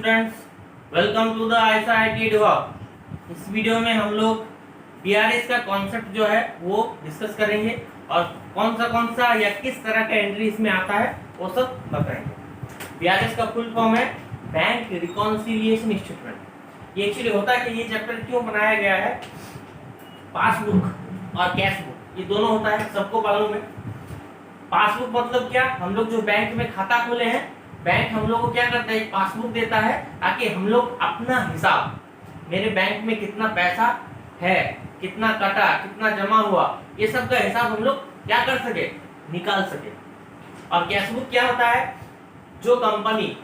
Students, welcome to the IIT डिवॉक। इस video में हम लोग बीआरएस का कॉन्सेप्ट जो है वो डिस्कस करेंगे और कौन सा या किस तरह का एंट्री इसमें आता है वो सब बताएंगे। बीआरएस का फुल फॉर्म है बैंक रिकॉन्सिलिएशन स्टेटमेंट। ये एक्चुअली होता है कि ये चैप्टर क्यों बनाया गया है, पासबुक और कैश बुक ये दोनों होता है, सबको मालूम है। पासबुक मतलब क्या, हम लोग जो बैंक में खाता खोले हैं, बैंक हम लोग को क्या करता है, पासबुक देता है ताकि हम लोग अपना हिसाब, मेरे बैंक में कितना पैसा है, कितना कटा, कितना जमा हुआ, ये सब का हिसाब हम लोग क्या कर सके, निकाल सके। और कैश बुक क्या होता है, जो कंपनी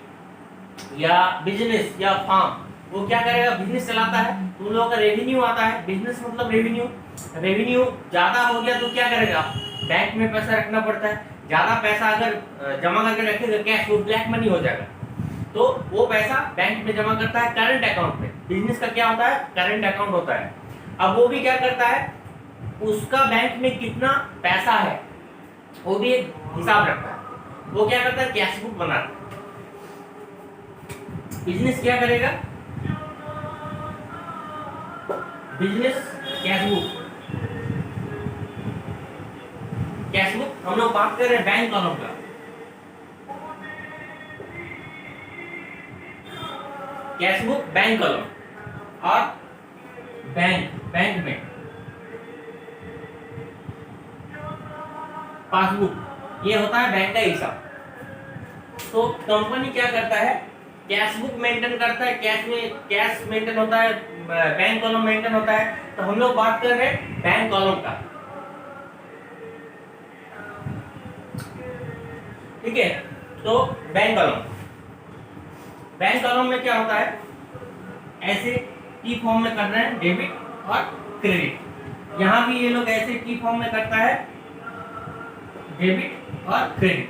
या बिजनेस या फार्म वो क्या करेगा, बिजनेस चलाता है तो उन लोगों का रेवेन्यू आता है। बिजनेस मतलब रेवेन्यू ज्यादा हो गया तो क्या करेगा, बैंक में पैसा रखना पड़ता है। ज्यादा पैसा अगर जमा करके रखेगा कैश, वो ब्लैक मनी हो जाएगा, तो वो पैसा बैंक में जमा करता है करंट अकाउंट में। बिजनेस का क्या होता है, करंट अकाउंट होता है। अब वो भी क्या करता है, उसका बैंक में कितना पैसा है वो भी एक हिसाब रखता है। वो क्या करता है, कैश बुक बनाता है। बिजनेस क्या करेगा, बिजनेस कैश बुक हम लोग बात कर रहे हैं बैंक कॉलम का। कैश बुक बैंक कॉलम और बैंक में पासबुक, ये होता है बैंक का हिसाब। तो कंपनी क्या करता है, कैश बुक मेंटेन करता है, कैश मेंटेन होता है, बैंक कॉलम मेंटेन होता है। तो हम लोग बात कर रहे हैं बैंक कॉलम का, ठीक है। तो बैंक कॉलम में क्या होता है, ऐसे टी फॉर्म में कर रहे हैं डेबिट और क्रेडिट। यहाँ भी ये लोग ऐसे टी फॉर्म में करता है डेबिट और क्रेडिट।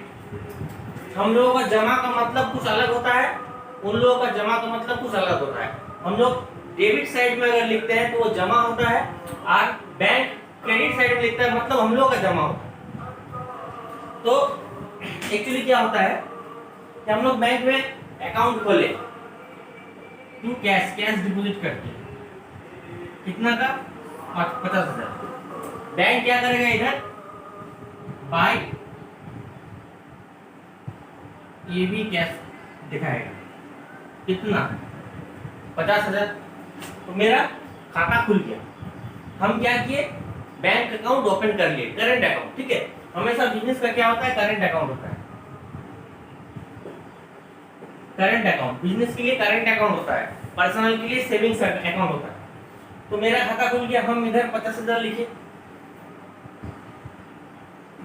हम लोगों का जमा का मतलब कुछ अलग होता है, उन लोगों का जमा का मतलब कुछ अलग होता है। हम लोग डेबिट साइड में अगर लिखते हैं तो वो जमा होता है, और बैंक क्रेडिट साइड में लिखता है मतलब हम लोग का जमा होता है। तो एक्चुअली क्या होता है कि हम लोग बैंक में अकाउंट खोले, क्यों, कैश डिपॉजिट करके, कितना का, 50,000। बैंक क्या करेगा, इधर बाय ये भी कैश दिखाएगा, कितना, 50,000। तो मेरा खाता खुल गया। हम क्या किए, बैंक अकाउंट ओपन कर लिए, करंट अकाउंट, ठीक है। हमेशा बिजनेस का क्या होता है, करंट अकाउंट होता है। करंट अकाउंट बिजनेस के लिए करंट अकाउंट होता है, पर्सनल के लिए सेविंग्स अकाउंट होता है। तो मेरा खाता खुल गया, हम इधर 50,000 लिखे।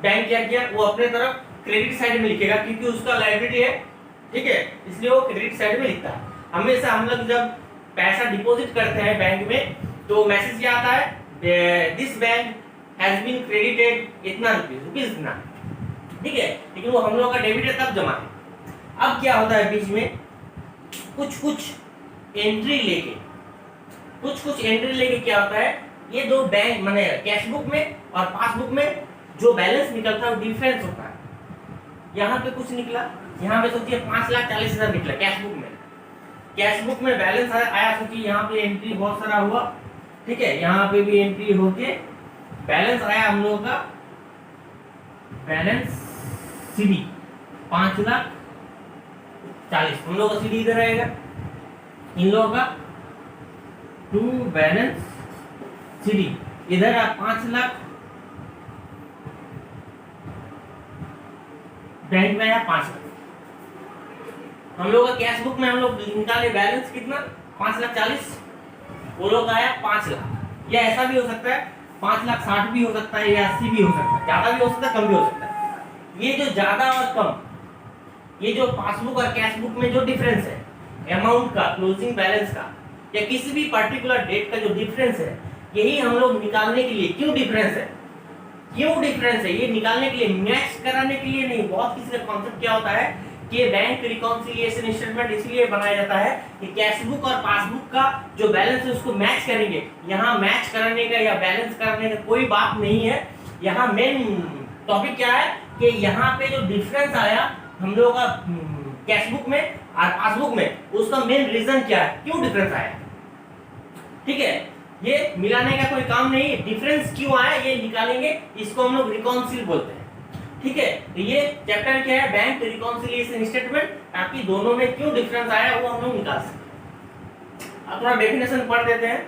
बैंक क्या किया, वो अपने तरफ क्रेडिट साइड में लिखेगा क्योंकि उसका लायबिलिटी है, ठीक है, इसलिए वो क्रेडिट साइड में लिखता है। हमेशा हम लोग जब पैसा डिपॉजिट करते हैं बैंक में तो मैसेज क्या आता है, this bank has been credited इतना रुपीस इतना, ठीक है। लेकिन वो हम लोग का डेबिट है तब जमा है। अब क्या होता है, बीच में कुछ एंट्री लेके क्या होता है, ये दो बैंक माने कैश बुक में और पासबुक में जो बैलेंस निकलता है वो डिफरेंस होता है। यहाँ पे कुछ निकला, यहाँ पे सोचिए 5,40,000 निकला कैश बुक में बैलेंस आया। सोचिए यहाँ पे एंट्री बहुत सारा हुआ, ठीक है, यहाँ पे भी एंट्री होके बैलेंस आया हम लोगों का, बैलेंस सीडी 5,40,000। हम लोगों का सीडी इधर आएगा, इन लोगों का टू बैलेंस सीडी इधर 5,00,000, बैंक में आया 5,00,000। हम लोग का कैश बुक में हम लोग निकाले बैलेंस कितना, 5,40,000, वो लोग आया 5,00,000। या ऐसा भी हो सकता है 5,60,000 भी हो सकता है, या 80 भी हो सकता है, ज्यादा भी हो सकता है, कम भी हो सकता है। ये जो ज्यादा और कम, ये जो पासबुक और कैश बुक में जो डिफरेंस है अमाउंट का, क्लोजिंग बैलेंस का, या किसी भी पर्टिकुलर डेट का जो डिफरेंस है, यही हम लोग निकालने के लिए, क्यों डिफरेंस है, ये निकालने के लिए, मैच कराने के लिए नहीं। बहुत किसी का कॉन्सेप्ट क्या होता है कि बैंक रिकॉन्सिलिएशन स्टेटमेंट इसलिए बनाया जाता है कि कैश बुक और पासबुक का जो बैलेंस है उसको मैच करेंगे। यहाँ मैच कराने का या बैलेंस कराने का कोई बात नहीं है। यहाँ मेन टॉपिक क्या है कि यहाँ पे जो डिफरेंस आया हम लोगों का कैश बुक में और पासबुक में, उसका मेन रीजन क्या है, क्यों डिफरेंस आया। ठीक है, ये मिलाने का कोई काम नहीं है, डिफरेंस क्यों आया ये निकालेंगे, इसको हम लोग रिकॉन्सिल बोलते हैं। ठीक है, तो ये चैप्टर क्या है, बैंक रिकॉन्सिलिएशन स्टेटमेंट, ताकि दोनों में क्यों डिफरेंस आया वो हम लोग निकाल सकें। अब थोड़ा डेफिनेशन पढ़ देते हैं।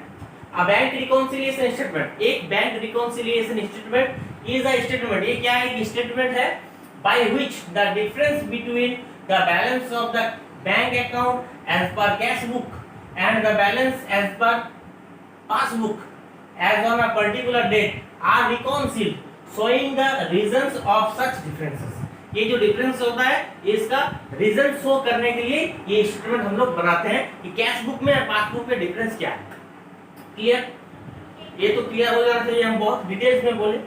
अ बैंक रिकॉन्सिलिएशन स्टेटमेंट, एक bank reconciliation statement is a statement, ये क्या है, स्टेटमेंट है by which the difference between the balance of the bank account as per cash book and the balance as per passbook as on a particular date are reconciled, showing the reasons of such differences। ये जो difference होता है इसका reason show करने के लिए ये statement हम लोग बनाते हैं कि कैश बुक में और पासबुक में डिफरेंस क्या है। क्लियर, ये तो क्लियर हो जाना चाहिए, हम बहुत डिटेल्स में बोले।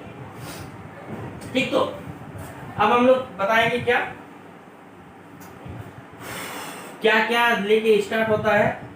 ठीक, तो अब हम लोग बताएंगे क्या क्या क्या लेके स्टार्ट होता है।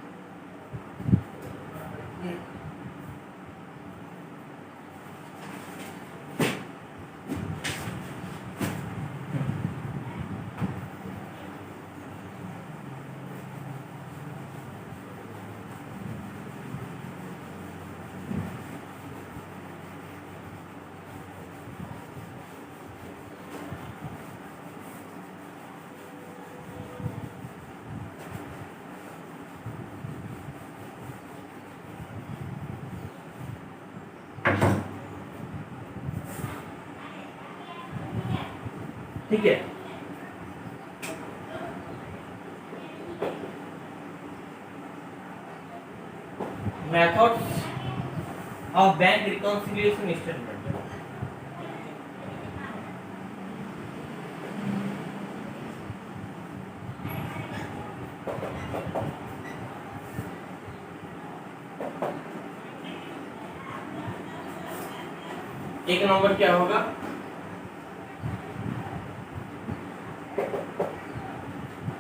ठीक है, methods of bank reconciliation statement. एक नंबर क्या होगा,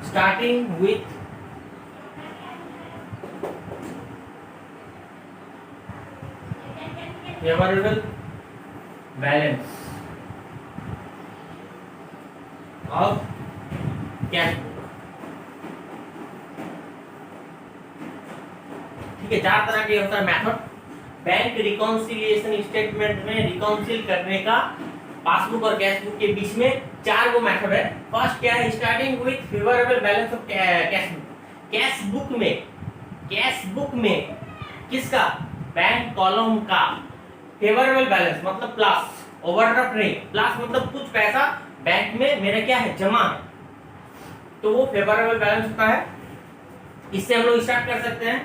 starting with favorable balance of cash book। ठीक है, चार तरह के होता है मेथड बैंक रिकॉन्सिलिएशन स्टेटमेंट में रिकॉन्सिल करने का। पासबुक और कैश बुक के बीच में चार गो मेथड है। फर्स्ट क्या है, starting with favourable balance of cash book. Cash book में किसका, बैंक कॉलम का फेवरेबल बैलेंस मतलब प्लस, ओवरड्राफ्ट नहीं, प्लस मतलब कुछ पैसा बैंक में मेरा क्या है, जमा है, तो वो फेवरेबल बैलेंस होता है। इससे हम लोग स्टार्ट कर सकते हैं।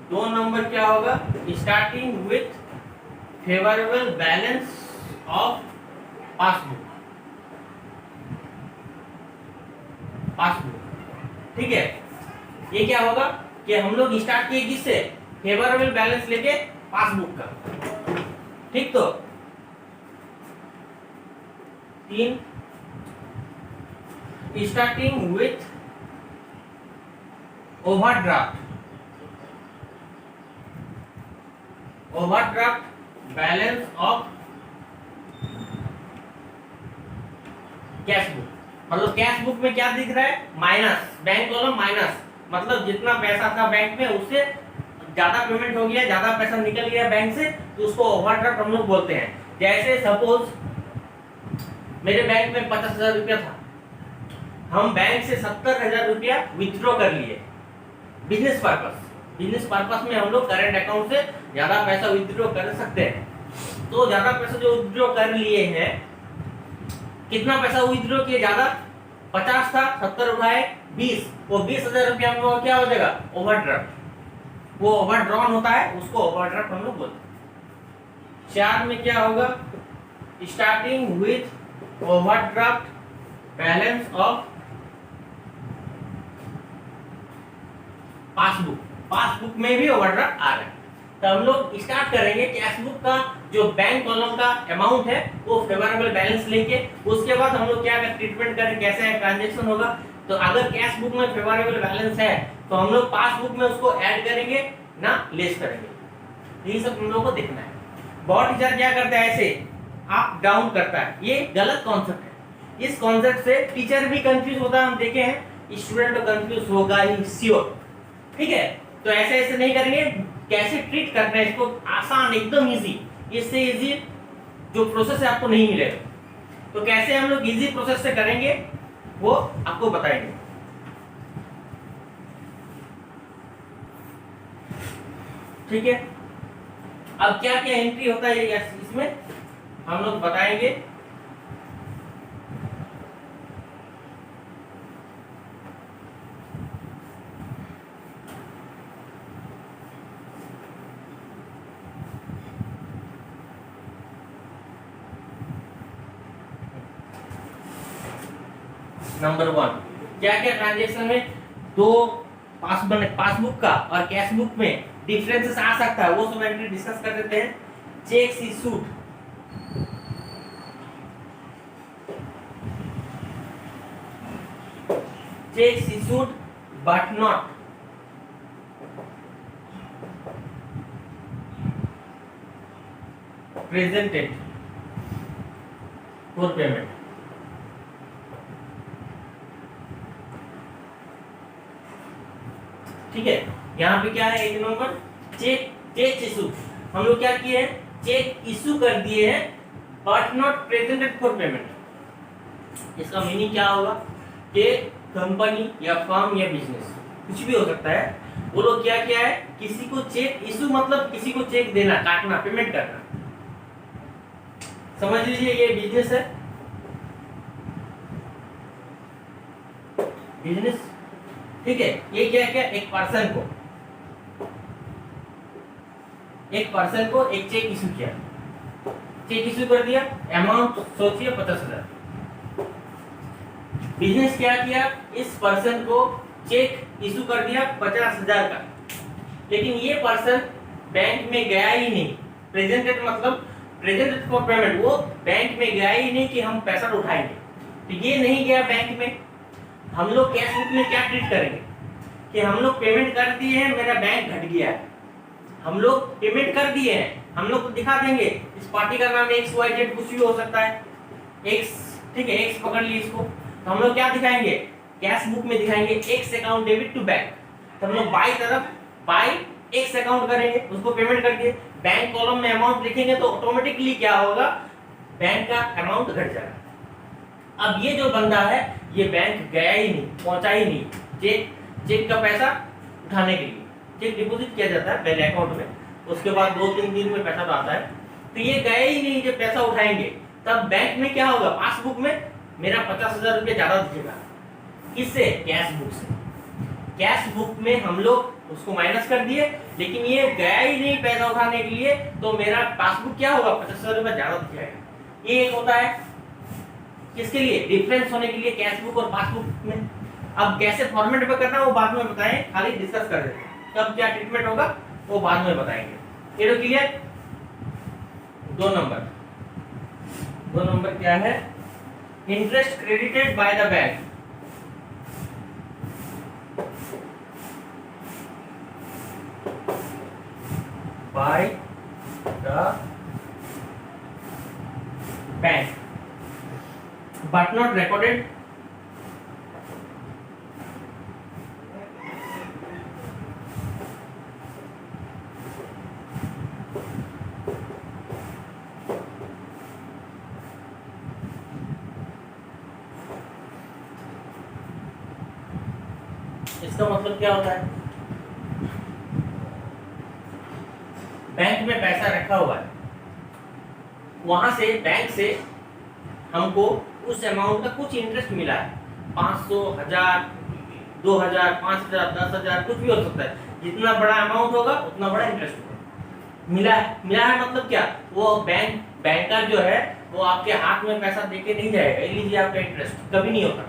दो नंबर क्या होगा, starting with favourable balance of passbook. ठीक है, ये क्या होगा कि हम लोग स्टार्ट किए किससे, फेवरेबल बैलेंस लेके पासबुक का। ठीक, तो तीन, starting with overdraft balance of cash book. मतलब कैश बुक में क्या दिख रहा है, माइनस, बैंक कॉलम माइनस, मतलब जितना पैसा था बैंक में उससे ज्यादा पेमेंट हो गया, ज्यादा पैसा निकल गया बैंक से, तो उसको ओवरड्राफ्ट हम लोग बोलते हैं। जैसे सपोज मेरे बैंक में 50,000 रुपया था, हम बैंक से 70,000 रुपया विथड्रॉ कर लिए बिजनेस पर्पस में। हम लोग करंट अकाउंट से ज्यादा पैसा विथड्रॉ कर सकते हैं। तो ज्यादा पैसा जो विथड्रॉ कर लिए हैं, कितना पैसा विथड्रॉ किए, ज्यादा 50 था, 70 उठाए 20, वो 20,000 रुपया हम लोग क्या हो जाएगा, ओवरड्राफ्ट। वो ओवरड्रॉन होता है, उसको ओवरड्राफ्ट हम लोग बोलते हैं। चार में क्या होगा, starting with overdraft balance of passbook में भी ओवरड्राफ्ट आ रहा है। तो हम लोग स्टार्ट करेंगे कैश बुक का जो बैंक कॉलम का अमाउंट है वो फेवरेबल बैलेंस लेके, उसके बाद हम लोग क्या ट्रीटमेंट करें, कैसे ट्रांजैक्शन होगा। तो अगर कैश बुक में फेवरेबल बैलेंस है तो हम लोग पासबुक में उसको ऐड करेंगे ना लेस करेंगे, यही सब हम लोग को देखना है। बहुत टीचर क्या करता है, ऐसे अप डाउन करता है, ये गलत कॉन्सेप्ट है। इस कॉन्सेप्ट से टीचर भी कंफ्यूज होता है, हम देखे हैं स्टूडेंट कंफ्यूज होगा ही श्योर। ठीक है, तो ऐसे ऐसे नहीं करेंगे, कैसे ट्रीट करना है इसको, आसान एकदम इजी, इससे इजी जो प्रोसेस है आपको नहीं मिलेगा। तो कैसे हम लोग इजी प्रोसेस से करेंगे वो आपको बताएंगे। ठीक है, अब क्या क्या एंट्री होता है इसमें हम लोग बताएंगे। नंबर 1, क्या क्या ट्रांजेक्शन में दो पासबुक का और कैश बुक में डिफरेंसेस आ सकता है, वो सब एंट्री डिस्कस कर देते हैं। Cheques issued, cheques issued but not presented for payment. ठीक है, यहाँ पे क्या है, एक नंबर चेक इशू, हम लोग क्या किए हैं, चेक इशू कर दिए हैं but not presented for payment. इसका मीनिंग क्या होगा कि कंपनी या फर्म या बिजनेस कुछ भी हो सकता है, वो लोग क्या किया है, किसी को चेक इशू मतलब किसी को चेक देना, काटना, पेमेंट करना। समझ लीजिए ये बिजनेस है, बिजनेस। ठीक है, ये क्या क्या, एक पर्सन को एक चेक इशू किया, चेक इशू कर दिया, अमाउंट सोचिए 50,000। बिजनेस क्या किया, इस पर्सन को चेक इशू कर दिया 50,000 का, लेकिन ये पर्सन बैंक में गया ही नहीं। प्रेजेंटेड मतलब प्रेजेंटेड फॉर पेमेंट, वो बैंक में गया ही नहीं कि हम पैसा उठाएंगे, तो ये नहीं गया बैंक में। हम लोग कैश बुक में क्या ट्रीट करेंगे कि हम लोग पेमेंट कर दिए हैं, मेरा बैंक घट गया है, हम लोग पेमेंट कर दिए हैं, हम लोग को दिखा देंगे इस पार्टी का नाम XYZ कुछ भी हो सकता है, X। ठीक है, X पकड़ ली इसको, तो हम लोग क्या दिखाएंगे, कैश बुक में दिखाएंगे X account debit to bank. तो हम लोग बाई तरफ बाई X अकाउंट करेंगे, उसको पेमेंट कर दिए, बैंक कॉलम में अमाउंट लिखेंगे तो ऑटोमेटिकली क्या होगा, बैंक का अमाउंट घट जाएगा। अब ये जो बंदा है ये बैंक गया ही नहीं, पहुंचा ही नहीं चेक का पैसा उठाने के लिए। चेक डिपॉजिट किया जाता है पहले अकाउंट में, उसके बाद 2-3 दिन में पैसा आता है, तो ये गए ही नहीं, जब पैसा उठाएंगे तब बैंक में क्या होगा, पासबुक में मेरा 50,000 रुपये ज्यादा दिखेगा। किससे, कैश बुक से। कैश बुक में हम लोग उसको माइनस कर दिए, लेकिन ये गया ही नहीं पैसा उठाने के लिए, तो मेरा पासबुक क्या होगा, 50,000 रुपये ज्यादा दिखेगा। ये एक होता है किसके लिए, डिफरेंस होने के लिए कैश बुक और पासबुक में। अब कैसे फॉर्मेट में करना है वो बाद में बताएं, खाली डिस्कस कर देते हैं, कब क्या ट्रीटमेंट होगा वो बाद में बताएंगे। ये तो क्लियर। 2 नंबर क्या है, interest credited by the bank. By the bank but not recorded इसका मतलब क्या होता है, बैंक में पैसा रखा हुआ है, वहां से बैंक से हमको उस अमाउंट का कुछ इंटरेस्ट मिला है, 500, 1000, 2000, 5000, 10,000 कुछ भी हो सकता है, जितना बड़ा अमाउंट होगा उतना बड़ा इंटरेस्ट होगा। मिला है मतलब क्या, वो बैंकर जो है वो आपके हाथ में पैसा देके नहीं जाएगा, ये लीजिए आपका इंटरेस्ट, कभी नहीं होता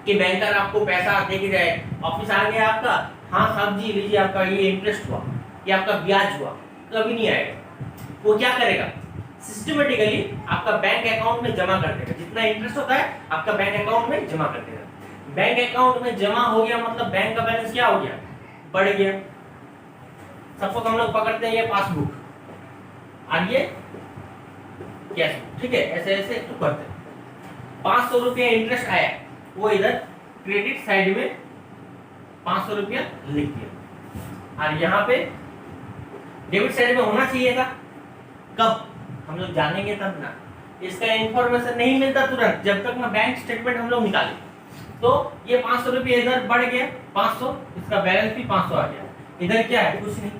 कि बैंकर आपको पैसा देके जाए, ऑफिस आ गया आपका, हाँ साहब जी लीजिए आपका ये इंटरेस्ट हुआ, ये आपका ब्याज हुआ, कभी नहीं आएगा। वो क्या करेगा, सिस्टमेटिकली आपका बैंक अकाउंट में जमा कर देगा, जितना इंटरेस्ट होता है आपका बैंक अकाउंट में जमा कर देगा। बैंक अकाउंट में जमा हो गया मतलब बैंक का बैलेंस क्या हो गया, बढ़ गया। सपोज हम लोग पकड़ते हैं ये पासबुक और ये कैश बुक, ठीक है, ऐसे ऐसे तो करते हैं। 500 रुपया इंटरेस्ट आया, वो इधर क्रेडिट साइड में 500 रुपया लिख दिया, और यहाँ पे डेबिट साइड में होना चाहिए था। कब हम लोग जानेंगे तब ना, इसका इंफॉर्मेशन नहीं मिलता तुरंत जब तक ना बैंक स्टेटमेंट हम लोग निकालें। तो ये 500 रुपये इधर बढ़ गया 500, इसका बैलेंस भी 500 आ गया, इधर क्या है कुछ नहीं,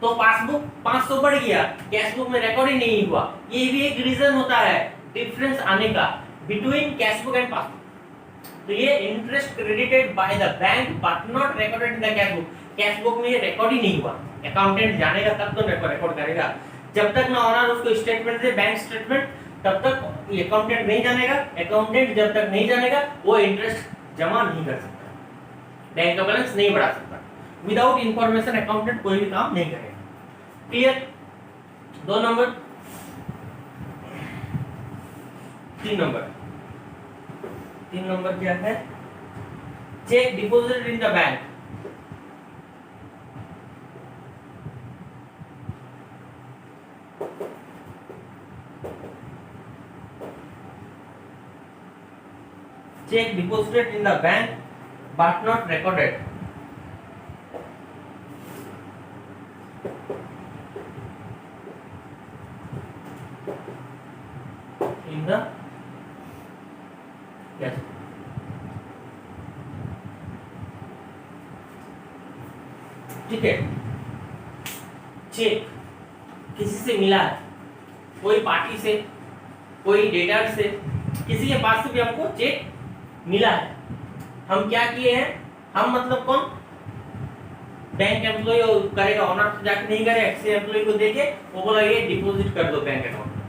तो पासबुक 500 बढ़ गया, कैश बुक में रिकॉर्ड ही नहीं हुआ। ये भी एक रीजन होता है डिफरेंस आने का between cash book and passbook. तो ये interest credited by the bank but not recorded in the cash book, cash book में ये रिकॉर्ड ही नहीं हुआ। अकाउंटेंट जानेगा तब तो रिकॉर्ड करेगा, जब तक ना ऑनर उसको स्टेटमेंट दे बैंक स्टेटमेंट तब तक अकाउंटेंट नहीं जानेगा। अकाउंटेंट जब तक नहीं जानेगा वो इंटरेस्ट जमा नहीं कर सकता, बैंक का बैलेंस नहीं बढ़ा सकता। विदाउट इंफॉर्मेशन अकाउंटेंट कोई भी काम नहीं करेगा। क्लियर? 2 नंबर। 3 नंबर, 3 नंबर क्या है? Check deposited in the bank. Check deposited in the bank but not recorded in the yes ठीक है। चेक किसी से मिला है, कोई पार्टी से, कोई डेटर से, किसी के पास से भी हमको चेक मिला है। हम क्या किए हैं, हम मतलब कौन, बैंक एम्प्लॉय करेगा, ऑनर तो जाके नहीं करे, एक्सी एम्प्लॉय को देके वो बोला ये डिपॉजिट कर दो बैंक अकाउंट में,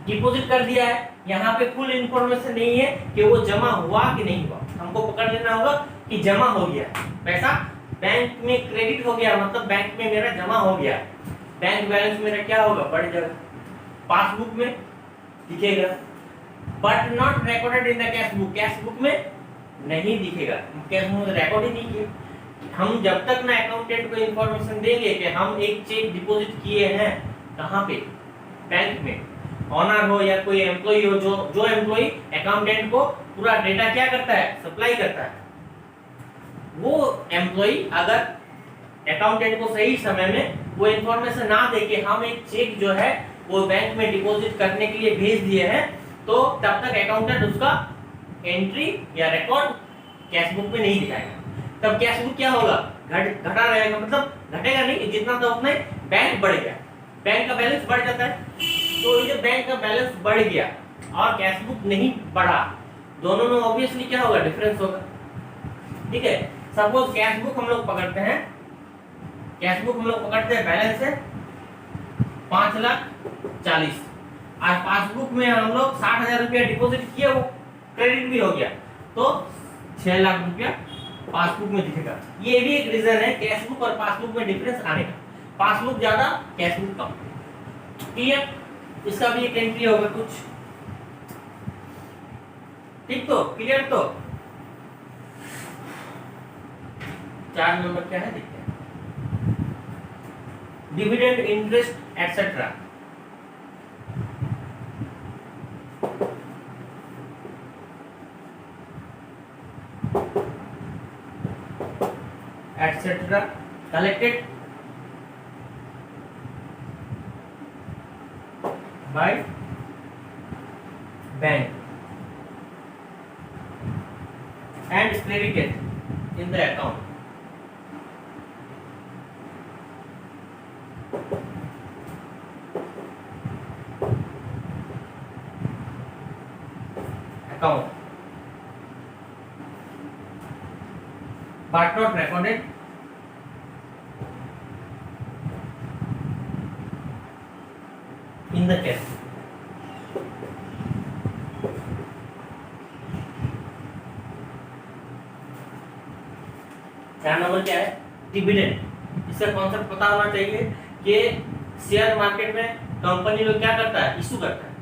डिपॉजिट कर दिया है। यहाँ पे फुल इंफॉर्मेशन नहीं है कि वो जमा हुआ कि नहीं हुआ, हमको पकड़ लेना होगा कि जमा हो गया, पैसा बैंक में क्रेडिट हो गया, मतलब बैंक में मेरा जमा हो गया। बैंक बैलेंस मेरा क्या होगा, बढ़ जाएगा, पासबुक में दिखेगा, but not recorded in the cash book, cash book में नहीं दिखेगा, कैश बुक में रिकॉर्ड ही नहीं किया। हम जब तक ना अकाउंटेंट को इंफॉर्मेशन देंगे कि हम एक चेक डिपॉजिट किए हैं, कहाँ पे, बैंक में, ऑनर हो या कोई एम्प्लॉय हो, जो एम्प्लॉय अकाउंटेंट को पूरा डेटा क्या करता है, सप्लाई करता है, वो एम्प्लॉय अगर अकाउंटेंट को सही समय में वो इंफॉर्मेशन ना दे के हम एक चेक जो है वो बैंक में डिपॉजिट करने के लिए भेज दिए हैं, तो तब तक अकाउंटेंट उसका एंट्री या रिकॉर्ड कैश बुक में नहीं दिखाएगा। तब कैश बुक क्या होगा, घटा रहेगा, मतलब घटेगा नहीं, जितना था उतना ही, बैंक बढ़ गया, बैंक का बैलेंस बढ़ जाता है। तो ये बैंक का बैलेंस बढ़ गया और कैश बुक नहीं बढ़ा, दोनों में ऑब्वियसली क्या होगा, डिफरेंस होगा। ठीक है, सपोज कैश बुक हम लोग पकड़ते हैं, कैश बुक हम लोग पकड़ते हैं, बैलेंस है 5,40,000, आज पासबुक में हम लोग 60,000 रुपया डिपॉजिट किए, वो क्रेडिट भी हो गया, तो 6 लाख रुपया पासबुक में दिखेगा। ये भी एक रीजन है कैश बुक और पासबुक में डिफरेंस आने का, पासबुक ज्यादा कैश बुक कम। क्लियर? इसका भी एक एंट्री होगा कुछ, ठीक, तो क्लियर। तो 4 नंबर क्या है देखते हैं, dividend, interest etcetera. Etcetera collected by bank and credited in the account. Account but not recorded in the cash. क्या नंबर क्या है, डिविडेंड। इसका कॉन्सेप्ट पता होना चाहिए कि शेयर मार्केट में कंपनी लोग क्या करता है, इशू करता है,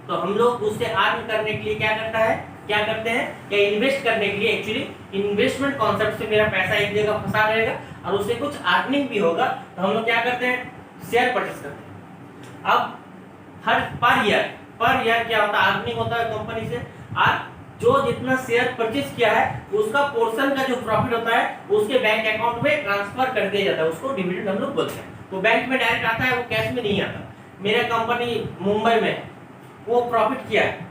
तो हम लोग उससे अर्न करने के लिए क्या करते हैं या इन्वेस्ट करने के लिए, एक्चुअली इन्वेस्टमेंट कॉन्सेप्ट से मेरा पैसा एक जगह फंसा रहेगा और उससे कुछ अर्निंग भी होगा, तो हम लोग क्या करते हैं, शेयर परचेस करते हैं। अब हर पर ईयर क्या होता है, अर्निंग होता है कंपनी से, और जो जितना शेयर परचेज किया है उसका पोर्शन का जो प्रॉफिट होता है उसके बैंक अकाउंट में ट्रांसफर कर दिया जाता है, उसको डिविडेंड हम लोग बोलते हैं। वो बैंक में डायरेक्ट आता है, वो कैश में नहीं आता। मेरा कंपनी मुंबई में है, वो प्रॉफिट किया है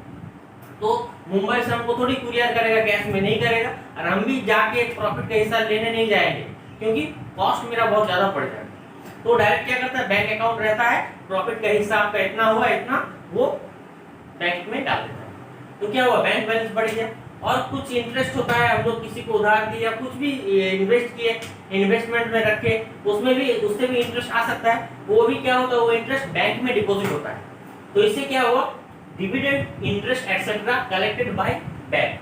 तो मुंबई से हमको थोड़ी कुरियर करेगा, कैश में नहीं करेगा, और हम भी जाके प्रॉफिट का हिस्सा लेने नहीं जाएंगे क्योंकि कॉस्ट मेरा बहुत ज्यादा पड़ जाएगा। तो डायरेक्ट क्या करता है, बैंक अकाउंट रहता है, प्रॉफिट का हिस्सा आपका इतना हुआ, इतना वो बैंक में डाल देता है। तो क्या हुआ, बैंक बैलेंस बढ़ गया। और कुछ इंटरेस्ट होता है, हम लोग किसी को उधार दिया, कुछ भी इन्वेस्ट किए, इन्वेस्टमेंट में रखे, उसमें भी उससे भी इंटरेस्ट आ सकता है, वो भी क्या होता है, वो इंटरेस्ट बैंक में डिपॉजिट होता है। तो इससे क्या हुआ, dividend, interest etcetera collected by bank,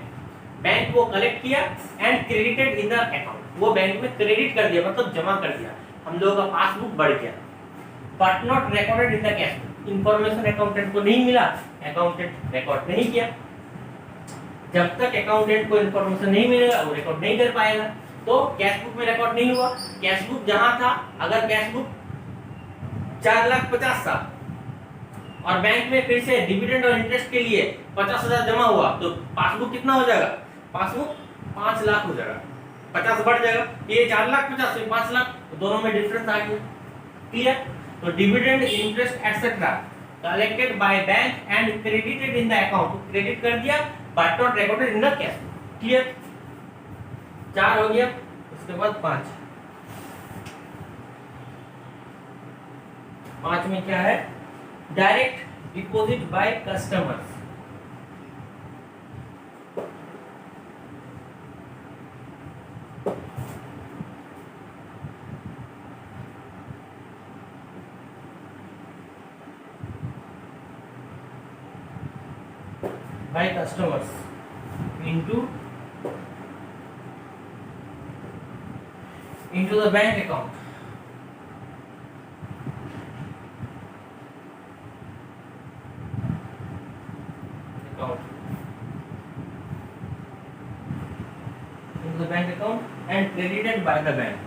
bank वो कलेक्ट किया and credited in the account, वो बैंक में क्रेडिट कर दिया, मतलब जमा कर दिया, हम लोगों का पासबुक बढ़ गया। But not recorded in the cash, information accountant को नहीं मिला, अकाउंटेंट रिकॉर्ड नहीं किया। जब तक अकाउंटेंट को इंफॉर्मेशन नहीं मिलेगा वो रिकॉर्ड नहीं कर पाएगा, तो कैश बुक में रिकॉर्ड नहीं हुआ। कैश बुक जहां था, अगर कैश बुक 4,50,000 था और बैंक में फिर से डिविडेंड और इंटरेस्ट के लिए 50,000 जमा हुआ, तो पासबुक कितना हो जाएगा, पासबुक 5 लाख हो जाएगा, 50 बढ़ जाएगा, ये 4,50,000 से 5 लाख, तो दोनों में डिफरेंस आ गया। क्लियर। तो dividend, interest etcetera collected by bank and credited in the account, credit कर दिया but not recorded in the cash. Clear, 4 हो गया, उसके बाद 5 में क्या है, direct deposit by customers, by customers into the bank account, into the bank account and credited by the bank.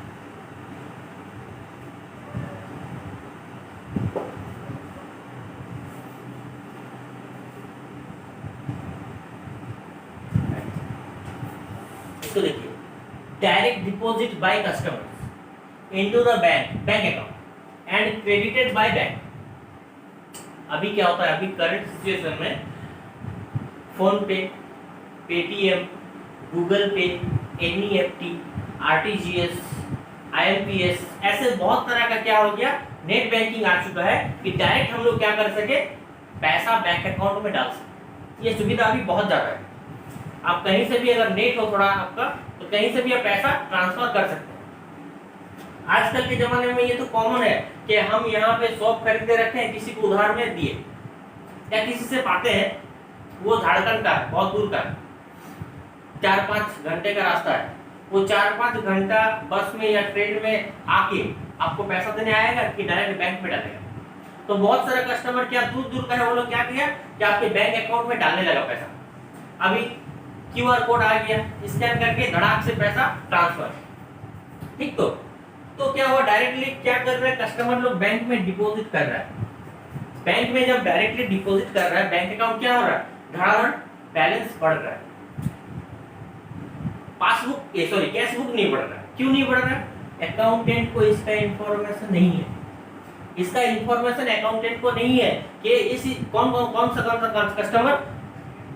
तो देखिए, direct deposit by customers into the bank account and credited by bank. अभी क्या होता है, अभी current situation में PhonePe, Paytm, Google Pay, NEFT, RTGS, IMPS, ऐसे बहुत तरह का क्या हो गया, नेट बैंकिंग आ चुका है कि डायरेक्ट हम लोग क्या कर सके, पैसा बैंक अकाउंट में डाल सके। ये सुविधा अभी बहुत ज्यादा है। आप कहीं से भी अगर नेट हो थोड़ा आपका, तो कहीं से भी आप पैसा ट्रांसफर कर सकते हैं। आजकल के जमाने में ये तो कॉमन है कि हम यहाँ पे शॉप खरीदे रखे हैं, किसी को उधार में दिए या किसी से पाते हैं, वो झारखंड का है, बहुत दूर का है, 4-5 घंटे का रास्ता है, वो 4-5 घंटा बस में या ट्रेन में आके आपको पैसा देने आएगा कि डायरेक्ट बैंक में डालेगा। तो बहुत सारा कस्टमर क्या दूर दूर का है, वो लोग क्या किया कि आपके बैंक अकाउंट में डालने लगा पैसा। अभी क्यूआर कोड आ गया, स्कैन करके धड़ाक से पैसा ट्रांसफर, ठीक। तो क्या हुआ, डायरेक्टली क्या कर रहा है, कस्टमर लोग बैंक में डिपॉजिट कर रहा है। बैंक में जब डायरेक्टली डिपॉजिट कर रहा है, बैंक अकाउंट क्या हो रहा है, धड़ाधड़ बैलेंस बढ़ रहा है। पासबुक सॉरी कैश बुक नहीं बढ़ रहा है। क्यों नहीं बढ़ रहा है, अकाउंटेंट को इसका इंफॉर्मेशन नहीं है, इसका इंफॉर्मेशन अकाउंटेंट को नहीं है कि इस कौन सा कस्टमर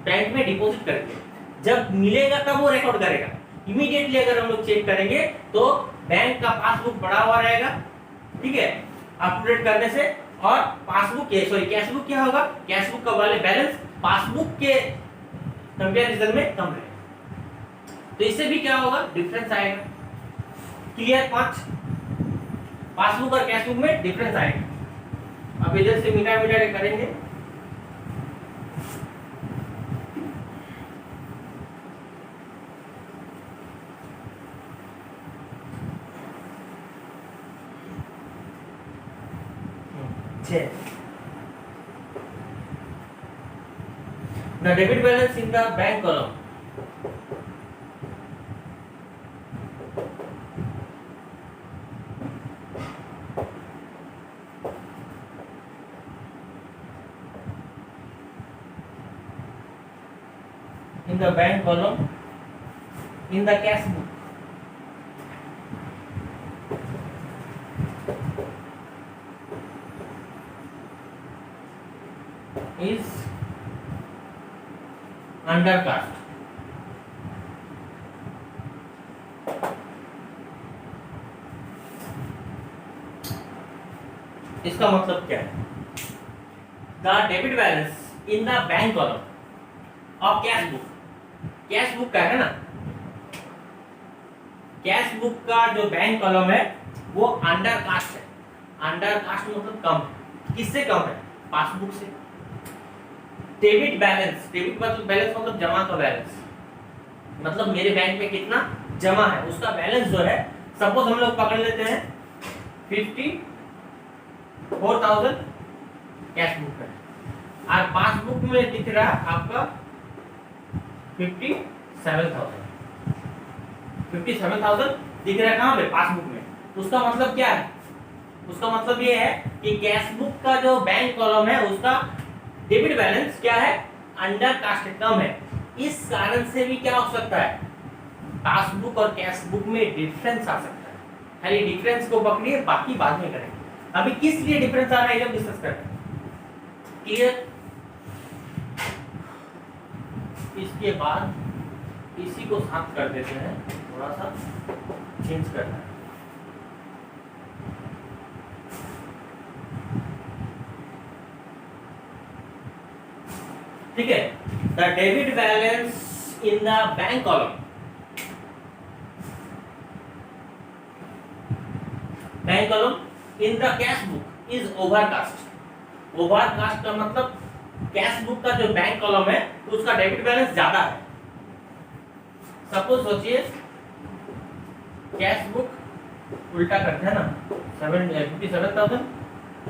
बैंक में डिपॉजिट करके, जब मिलेगा तब वो रिकॉर्ड करेगा। इमीडिएटली अगर हम लोग चेक करेंगे तो बैंक का पासबुक बढ़ा हुआ रहेगा, ठीक है, अपडेट करने से, और पासबुक सॉरी कैश बुक क्या होगा, कैश बुक का वाले बैलेंस पासबुक के कंपैरिजन में कम रहेगा। तो इससे भी क्या होगा, डिफरेंस आएगा। क्लियर, 5 पासबुक और कैश बुक में डिफरेंस आएगा। अब इधर से मिटा मिटा के करेंगे। The debit balance in the bank column. In in the bank column in the cash book is undercast. इसका मतलब क्या है? The debit balance in the bank column of cash book, cash book का है ना, कैश बुक का जो bank column है वो अंडर कास्ट है। अंडर कास्ट मतलब कम है। किससे कम है? पासबुक से। डेबिट बैलेंस, डेबिट मतलब बैलेंस मतलब जमा का बैलेंस, मतलब मेरे बैंक में कितना जमा है उसका बैलेंस जो है, सपोज हम लोग पकड़ लेते हैं 54,000 कैश बुक है और पासबुक में दिख रहा है आपका 57,000। 57,000 दिख रहा है कहाँ पे? पासबुक में। उसका मतलब क्या है? उसका मतलब ये है कि कैश बुक का जो बैंक कॉलम है उसका डेबिट बैलेंस क्या है? अंडर कास्ट कम है। इस कारण से भी क्या हो सकता है? पासबुक और कैश बुक में डिफरेंस आ सकता है। खाली डिफरेंस को पकड़िए, बाकी बाद में करेंगे। अभी किस लिए डिफरेंस आ रहा है जब डिस्कस करते हैं। क्लियर? इसके बाद इसी को साथ कर देते हैं, थोड़ा सा चेंज करना है। ठीक है, the debit balance in the bank column, bank column in the cash book is overcast. Overcast का मतलब कैश बुक का जो बैंक कॉलम है उसका डेबिट बैलेंस ज्यादा है। सपोज सोचिए कैश बुक उल्टा करते हैं ना, 57,000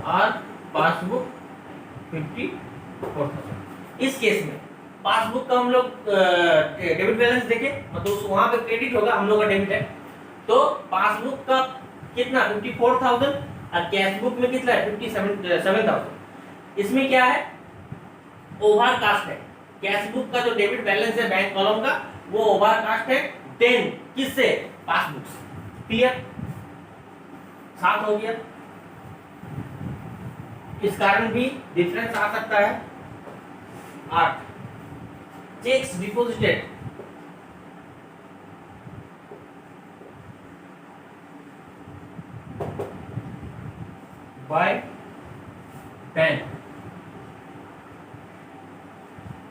और पासबुक 54,000। इस केस में पासबुक का हम लोग डेबिट बैलेंस देखें, मतलब वहां पे क्रेडिट होगा, हम लोग का डेबिट है, तो पासबुक का कितना 54,000 और कैश बुक में कितना है 57,000। इसमें क्या है? ओवरकास्ट है। कैश बुक का जो डेबिट बैलेंस है बैंक कॉलम का वो ओवरकास्ट है देन किससे? पासबुक से। क्लियर? साथ हो गया। इस कारण भी डिफरेंस आ सकता है। 8 checks deposited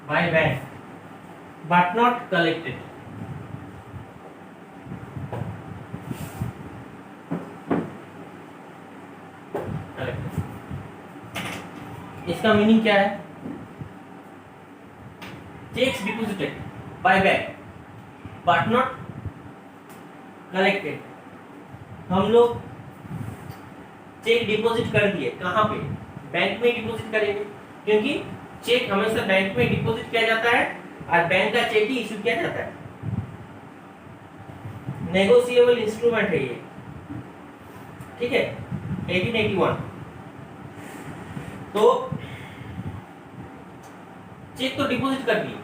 by bank but not collected। इसका मीनिंग क्या है? Checks deposited by bank but not collected. हम लोग चेक डिपॉजिट कर दिए, कहाँ पे? बैंक में डिपॉजिट करेंगे, क्योंकि चेक हमेशा बैंक में डिपॉजिट किया जाता है और बैंक का चेक ही इशू किया जाता है। नेगोशिएबल इंस्ट्रूमेंट है ये। ठीक है, 1881। तो चेक तो डिपॉजिट कर दिए,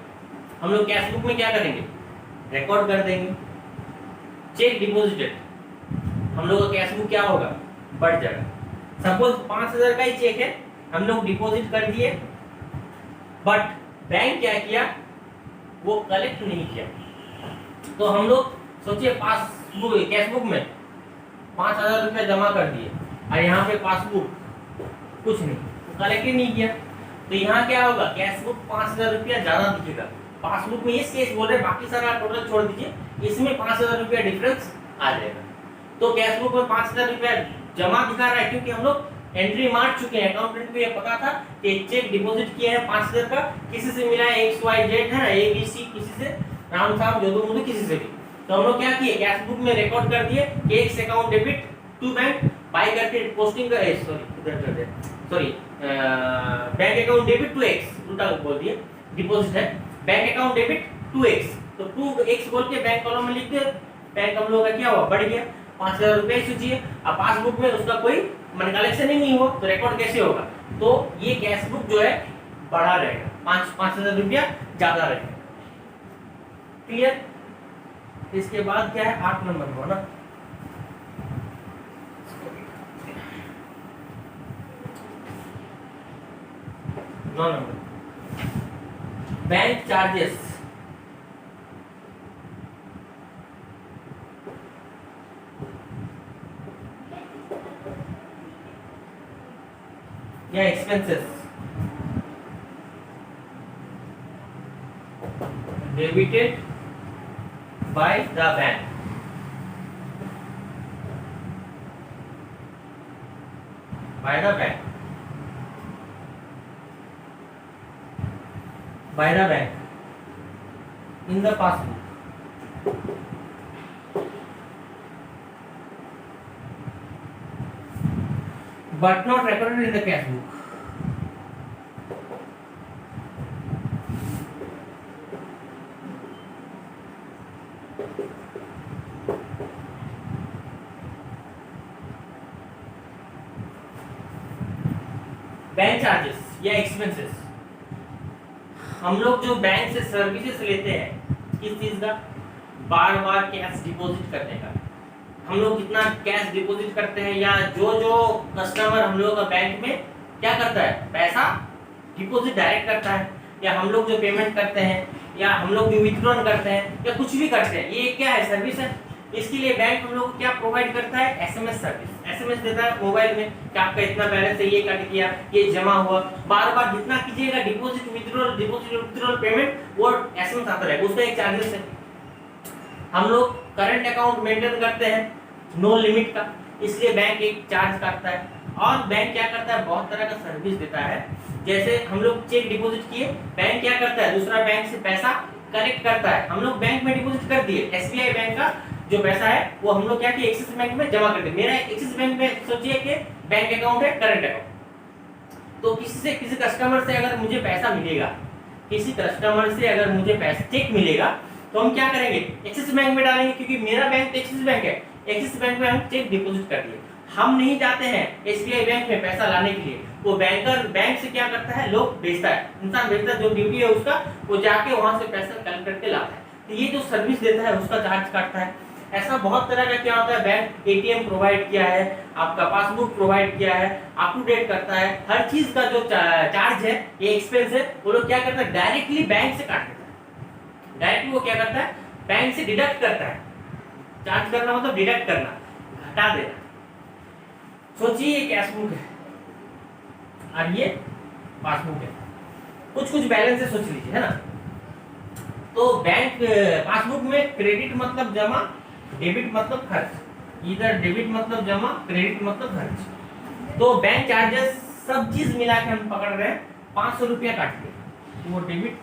हम लोग कैश बुक में क्या करेंगे? रिकॉर्ड कर देंगे। चेक डिपॉजिटेड, हम लोग का कैश बुक क्या होगा? बढ़ जाएगा। सपोज 5,000 का ही चेक है, हम लोग डिपॉजिट कर दिए, बट बैंक क्या किया? वो कलेक्ट नहीं किया। तो हम लोग सोचिए पासबुक कैश बुक में 5,000 रुपया जमा कर दिए और यहाँ पे पासबुक कुछ नहीं, तो कलेक्ट ही नहीं किया। तो यहाँ क्या होगा? कैश बुक 5,000 रुपया ज्यादा दिखेगा। पासबुक में इस केस बोल रहे, बाकी सारा टोटल छोड़ दीजिए, इसमें 5,000 रुपया डिफरेंस आ जाएगा। तो कैश बुक में 5,000 रुपया जमा दिखा रहा है, क्योंकि हम लोग एंट्री मार चुके हैं। अकाउंटेंट को ये पता था कि चेक डिपॉजिट किया है 5,000 का, किसी से मिला है XYZ है ना, ABC, किसी से राम साहब जोधो मुझे किसी से भी। तो हम लोग क्या किए? कैश बुक में रिकॉर्ड कर दिए कि X account debit to bank by करके पोस्टिंग का sorry bank account debit to X, उल्टा बोल दिए, डिपॉजिट है bank account debit to X, तो 2x बोल के बैंक कॉलम में लिख दिया। बैंक हम लोग का क्या हुआ? बढ़ गया, 5,000 रुपये सोचिए। अब पासबुक में उसका कोई मनी कलेक्शन ही नहीं हुआ, तो रिकॉर्ड कैसे होगा? तो ये कैश बुक जो है बढ़ा रहेगा, 5,000 रुपया ज्यादा रहेगा। क्लियर? इसके बाद क्या है, 8 नंबर को ना, 9 नंबर, बैंक चार्जेस। या expenses debited by the bank, by the bank, by the bank in the passbook, but not recorded in the cash book. Bank charges या एक्सपेंसेस, हम लोग जो बैंक से सर्विसेज लेते हैं, किस चीज का, बार बार कैश डिपॉजिट करने का, हम लोग कितना कैश डिपॉजिट करते हैं, या जो जो कस्टमर हम लोग का बैंक में क्या करता है, पैसा डिपॉजिट डायरेक्ट करता है, या हम लोग जो पेमेंट करते हैं, या हम लोग जो विथड्रॉल करते हैं, या कुछ भी करते हैं, ये क्या है, सर्विस है। इसके लिए बैंक हम लोग को क्या प्रोवाइड करता है, एसएमएस सर्विस। एसएमएस देता है मोबाइल में कि आपका इतना बैलेंस है, ये कट किया, ये जमा हुआ, बार बार जितना कीजिएगा डिपॉजिट विथड्रॉल पेमेंट, वो एसएमएस आता रहेगा, उसका एक चार्जेस है। हम लोग करंट अकाउंट मेंटेन करते हैं नो लिमिट का, इसलिए बैंक एक चार्ज काटता है। और बैंक क्या करता है, बहुत तरह का सर्विस देता है। जैसे हम लोग चेक डिपॉजिट किए, बैंक क्या करता है, दूसरा बैंक से पैसा कलेक्ट करता है। हम लोग बैंक में डिपॉजिट कर दिए, एसबीआई बैंक का जो पैसा है वो हम लोग क्या किए, एक्सिस बैंक में जमा कर दिए। मेरा एक्सिस बैंक में सोचिए कि बैंक अकाउंट है, करंट अकाउंट, तो किसी कस्टमर से अगर मुझे पैसा मिलेगा, किसी कस्टमर से अगर मुझे पैसा चेक मिलेगा, तो हम क्या करेंगे, एक्सिस बैंक में डालेंगे, क्योंकि मेरा बैंक तो एक्सिस बैंक है। एक्सिस बैंक में हम चेक डिपॉजिट कर दिए, हम नहीं जाते हैं एसबीआई बैंक में पैसा लाने के लिए, वो बैंकर बैंक से क्या करता है, लोग भेजता है, इंसान भेजता है, जो ड्यूटी है उसका, वो जाके वहां से पैसा कलेक्ट करके लाता है। तो ये जो सर्विस देता है उसका चार्ज काटता है। ऐसा बहुत तरह का क्या होता है, बैंक एटीएम प्रोवाइड किया है, आपका पासबुक प्रोवाइड किया है, अप टू डेट करता है, हर चीज का जो चार्ज है, ये एक्सपेंस है, वो लोग क्या करता है, डायरेक्टली बैंक से काट देता है। डायरेक्टली वो क्या करता है, बैंक से डिडक्ट करता है। चार्ज करना मतलब डिडक्ट करना, घटा देना। सोचिए ये कैश बुक है और ये पासबुक है, कुछ कुछ बैलेंस है, सोच लीजिए, है ना। तो बैंक पासबुक में क्रेडिट मतलब जमा, डेबिट मतलब खर्च, इधर डेबिट मतलब जमा, क्रेडिट मतलब खर्च। तो बैंक चार्जेस सब चीज मिला के हम पकड़ रहे हैं 500 रुपया काट के, तो वो डेबिट,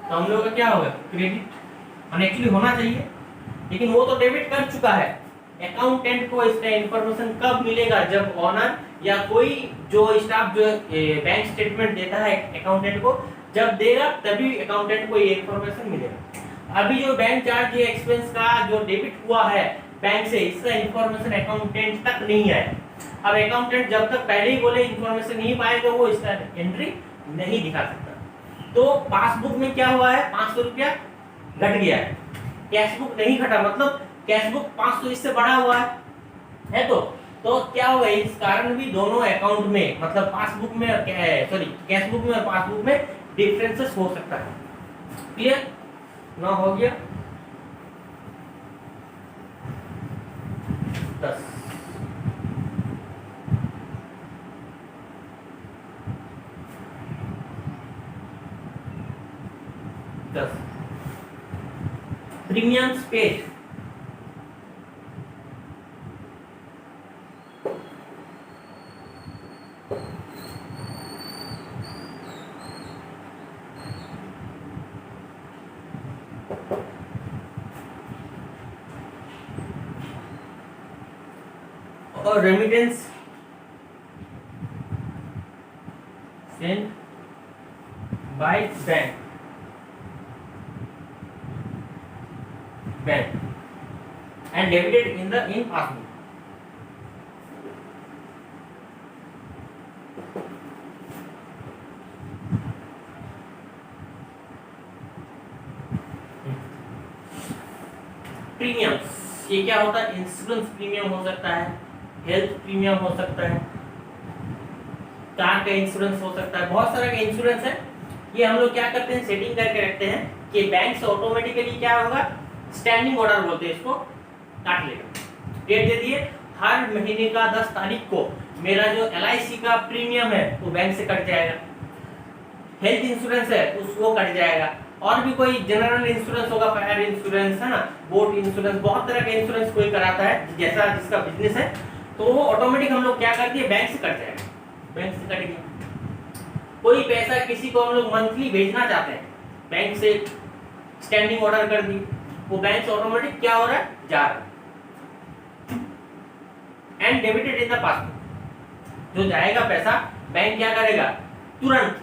तो हम लोग का क्या होगा, क्रेडिट एक्चुअली होना चाहिए, लेकिन वो तो डेबिट कर चुका है। अकाउंटेंट को इसका इंफॉर्मेशन कब मिलेगा, जब ऑनर या कोई जो स्टाफ जो बैंक स्टेटमेंट देता है अकाउंटेंट को, जब देगा तभी अकाउंटेंट को ये इंफॉर्मेशन मिलेगा। अभी जो बैंक चार्ज ये एक्सपेंस का जो डेबिट हुआ है बैंक से, इसका इंफॉर्मेशन अकाउंटेंट तक नहीं आया। अब अकाउंटेंट जब तक पहले ही बोले इंफॉर्मेशन नहीं पाए, तो वो इसका एंट्री नहीं दिखा सकता। तो पासबुक में क्या हुआ है, 500 रुपया घट गया है, कैश बुक नहीं घटा, मतलब कैश बुक 500 इससे बढ़ा हुआ है तो क्या होगा, इस कारण भी दोनों अकाउंट में, मतलब पासबुक में, सॉरी कैश बुक में और पासबुक में डिफरेंसेस हो सकता है। क्लियर ना, हो गया 10। प्रीमियम्स पेड, और remittance send by bank and debited in passbook. Premiums, ये क्या होता है? इंश्योरेंस प्रीमियम हो सकता है, हेल्थ प्रीमियम हो सकता है, कार का इंश्योरेंस हो सकता है, बहुत सारा का इंश्योरेंस है। ये हम लोग क्या करते हैं, सेटिंग करके रखते हैं कि बैंक से ऑटोमेटिकली क्या होगा, स्टैंडिंग ऑर्डर बोलते हैं इसको, काट लेगा। डेट दे दिए, हर महीने का 10 तारीख को मेरा जो LIC का प्रीमियम है वो बैंक से कट जाएगा, हेल्थ इंश्योरेंस है उसको कट जाएगा, और भी कोई जनरल इंश्योरेंस होगा, फायर इंश्योरेंस है ना, बोट इंश्योरेंस, बहुत तरह का इंश्योरेंस कोई कराता है जैसा जिसका बिजनेस है, तो वो ऑटोमेटिक हम लोग क्या करते हैं, बैंक से कट जाएगा, बैंक से कट गया। कोई पैसा किसी को हम लोग मंथली भेजना चाहते हैं, बैंक से स्टैंडिंग ऑर्डर कर दी, वो बैंक से ऑटोमेटिक क्या हो रहा है, जा रहा है। And debited in the passbook, जो जाएगा पैसा बैंक क्या करेगा, तुरंत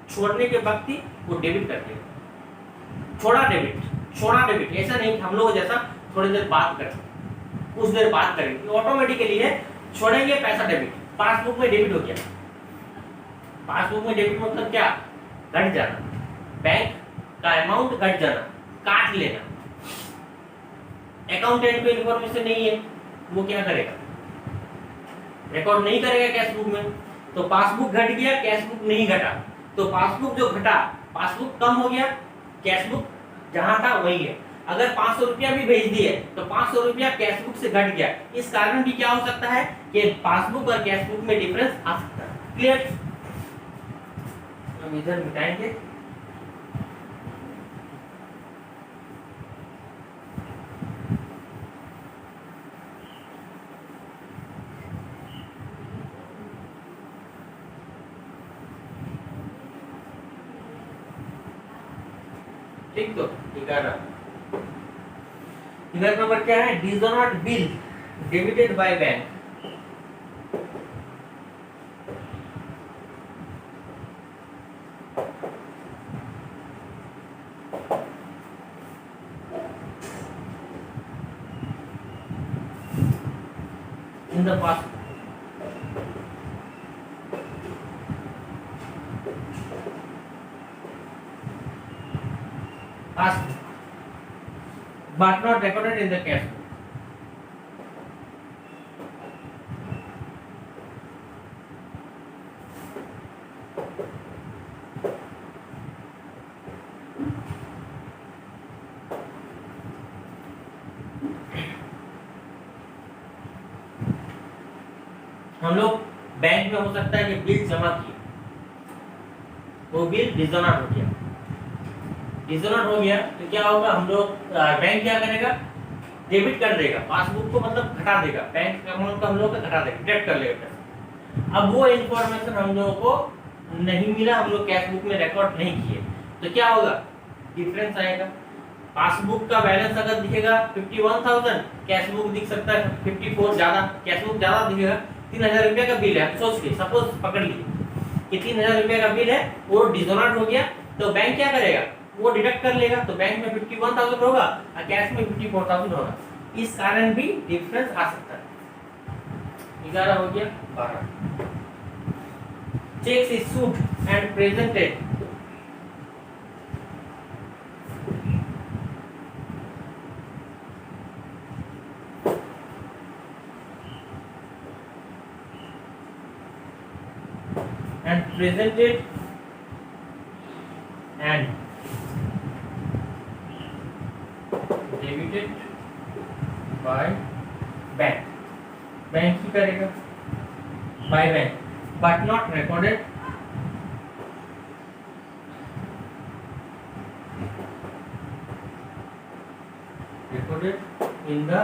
छोड़ने के वक्त ही वो डेबिट कर देगा। छोड़ा डेबिट ऐसा नहीं कि हम लोग जैसा थोड़ी देर बात करें, कुछ देर बात करेंगे, ऑटोमेटिकली है, छोड़ेंगे पैसा डेबिट, पासबुक में डेबिट हो गया। पासबुक में डेबिट मतलब क्या, घट जाना, बैंक का अमाउंट घट जाना, काट लेना। अकाउंटेंट को इन्फॉर्मेशन नहीं है, वो क्या करेगा, रिकॉर्ड नहीं करेगा कैश बुक में, तो पासबुक घट गया, कैश बुक नहीं घटा, तो पासबुक जो घटा, पासबुक कम हो गया, कैश बुक जहां था वही है। अगर 500 रुपया भी भेज दिए तो 500 रुपया कैश बुक से घट गया, इस कारण भी क्या हो सकता है कि पासबुक और कैश बुक में डिफरेंस आ सकता है। क्लियर? हम इधर मिटाएंगे, ठीक। तो 11 नंबर क्या है, dishonoured bill debited by bank. In the past but not recorded in the cash book. हम लोग बैंक में हो सकता है कि बिल जमा किए, वो बिल डिसऑनर्ड हो गया, डिसऑनर्ड हो गया तो क्या होगा, हम लोग बैंक क्या करेगा, डेबिट कर देगा, पासबुक को मतलब घटा देगा, बैंक अमाउंट को हम लोग का घटा देगा, डिडक्ट कर लेगा पैसा। अब वो इन्फॉर्मेशन हम लोगों को नहीं मिला, हम लोग कैश बुक में रिकॉर्ड नहीं किए, तो क्या होगा, डिफरेंस आएगा। पासबुक का बैलेंस अगर दिखेगा 51,000, कैश बुक दिख सकता है 54, ज्यादा कैश बुक ज्यादा दिखेगा, 3,000 रुपये का बिल है, सोच के सपोज पकड़ लीजिए कि 3,000 रुपये का बिल है, वो डिसऑनर्ड हो गया, तो बैंक क्या करेगा, वो डिडक्ट कर लेगा, तो बैंक में 51,000 होगा और कैश में 54,000 होगा, इस कारण भी डिफरेंस आ सकता है। 11 हो गया, 12 cheques issued and presented and debited by bank, bank ही करेगा by bank, but not recorded in the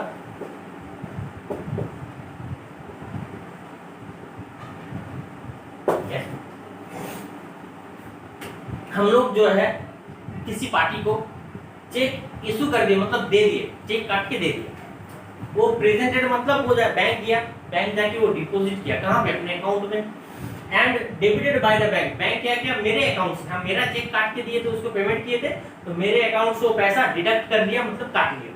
yes. हम लोग जो है किसी पार्टी को चेक इशू कर दिए, मतलब दे दिए, चेक काट के दे दिए, वो प्रेजेंटेड मतलब वो बैंक गया, बैंक जाके वो डिपॉजिट किया, कहाँ पे, अपने अकाउंट में, and debited by the bank, bank क्या किया, मेरे अकाउंट से, हम मेरा चेक काट के दिए थे, उसको पेमेंट किए थे, तो मेरे अकाउंट से वो पैसा डिडक्ट कर दिया, मतलब काट लिया।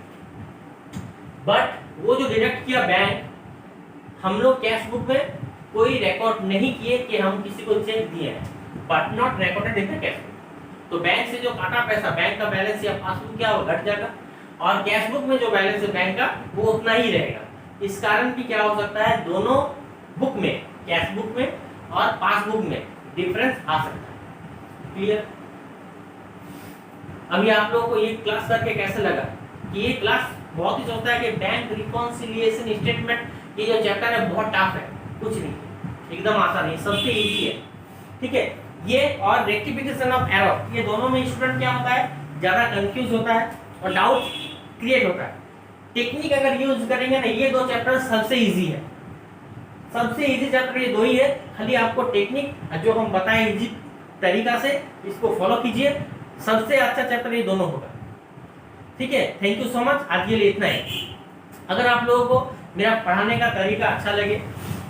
बट वो जो डिडक्ट किया बैंक, हम लोग कैश बुक में कोई रिकॉर्ड नहीं किए कि हम किसी को चेक दिए हैं, but not recorded in the cash book, तो बैंक से जो काटा पैसा, बैंक का बैलेंस या पासबुक क्या होगा, घट जाएगा। और कैश बुक में जो बैलेंस है बैंक का वो उतना ही रहेगा। इस कारण कि क्या हो सकता है, दोनों बुक में, कैश बुक में और पासबुक में डिफरेंस आ सकता है। क्लियर? अभी आप लोगों को ये क्लास करके कैसे लगा कि ये क्लास बहुत ही सोचता है कि बैंक रिकॉन्सिलिएशन स्टेटमेंट ये जो चैप्टर है बहुत टफ है, कुछ नहीं, एकदम आसान है, सबसे इजी है। ठीक है, ये और रेक्टिफिकेशन ऑफ एरर, ये दोनों में स्टूडेंट क्या होता है, ज्यादा कंफ्यूज होता है और डाउट क्रिएट होता है। टेक्निक अगर यूज करेंगे ना, ये दो चैप्टर सबसे इजी है, सबसे इजी चैप्टर ये दो ही है। खाली आपको टेक्निक जो हम बताएं इजी तरीका से इसको फॉलो कीजिए, सबसे अच्छा चैप्टर ये दोनों होगा। ठीक है, थैंक यू सो मच, आज के लिए इतना ही। अगर आप लोगों को मेरा पढ़ाने का तरीका अच्छा लगे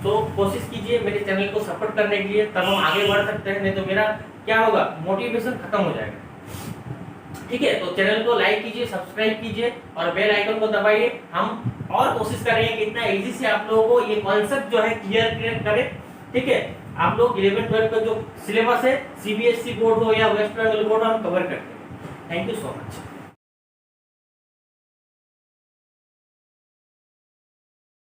तो कोशिश कीजिए मेरे चैनल को सपोर्ट करने के लिए, तब हम आगे बढ़ सकते हैं, नहीं तो मेरा क्या होगा, मोटिवेशन खत्म हो जाएगा। ठीक है, तो चैनल को लाइक कीजिए, सब्सक्राइब कीजिए और बेल आइकन को दबाइए। हम और कोशिश करेंगे कि इतना इजी से आप लोगों को ये कॉन्सेप्ट जो है क्लियर करें। ठीक है, आप लोग 11-12 का जो सिलेबस है, सीबीएसई बोर्ड हो या वेस्ट बंगाल बोर्ड, हम कवर करते हैं। Thank you so much.